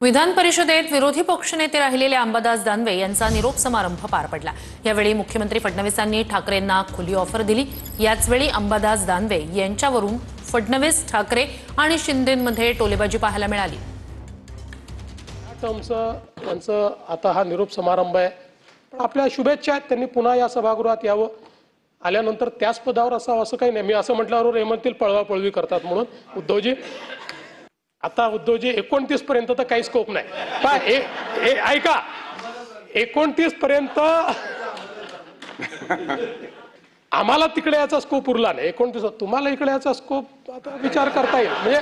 विधान परिषदेत विरोधी पक्षनेते राहिलेले अंबादास दानवे यांचा निरोप समारंभ पार पडला। यावेळी मुख्यमंत्री फडणवीसांनी ठाकरेंना खुली ऑफर दिली। याच वेळी अंबादास दानवे यांच्यावरून फडणवीस, ठाकरे आणि शिंदेंमध्ये टोलेबाजी पाहायला मिळाली। त्यांचं आता हा निरोप समारंभ आहे, पण आपल्या शुभेच्छा आहेत। त्यांनी पुन्हा या सभागृहात यावं, आल्यानंतर त्याच पदावर असावं असं काही नाही। मी असं म्हटल्यावर हेमंतील पळवापळवी करतात म्हणून उद्धवजी, आता उद्धवजी 29 पर्यंत तर काही स्कोप नाही। पण ऐका, 29 पर्यंत आम्हाला तिकडे याचा स्कोप उरला नाही। 29 तुम्हाला इकडे याचा स्कोप आता विचार करता येईल, म्हणजे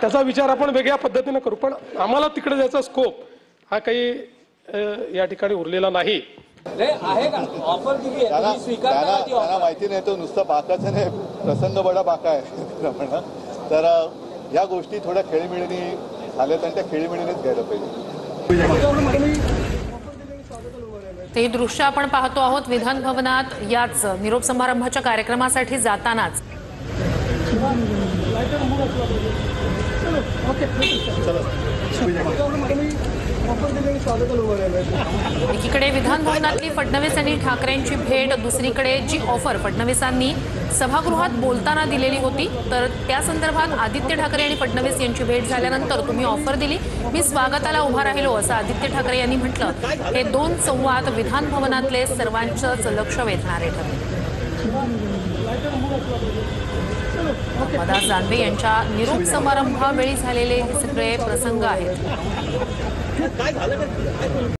त्याचा विचार आपण वेगळ्या पद्धतीने करू, पण आम्हाला तिकडे जायचा स्कोप हा काही या ठिकाणी उरलेला नाही। आहे का ऑफर दिली आहे, तुम्ही स्वीकारता ती ऑफर? माहिती नाही, तो नुसता बाकाचा नाही, प्रसंग बडा बाका आहे। तर या गोष्टी थोड्या खेळीमेळीने झाल्यात आणि त्या खेळीमेळीनेच घ्यायला पाहिजे। ते दृश्य आपण पाहतो आहोत विधान भवनात याच निरोप समारंभाच्या कार्यक्रमासाठी जातानाच एकीकडे विधान भवनातली फडणवीस आणि ठाकरेंची भेट, दुसरीकडे जी ऑफर फडणवीसांनी सभागृहात बोलताना दिलेली होती, तर त्या संदर्भात आदित्य ठाकरे आणि फडणवीस यांची भेट झाल्यानंतर तुम्ही ऑफर दिली, मी स्वागताला उभा राहिलो असं आदित्य ठाकरे यांनी म्हटलं। हे दोन संवाद विधान भवनातले सर्वांचंच लक्ष वेधणारे ठरले। अंबादास दानवे यांच्या निरोप समारंभावेळी झालेले हे सगळे प्रसंग आहेत।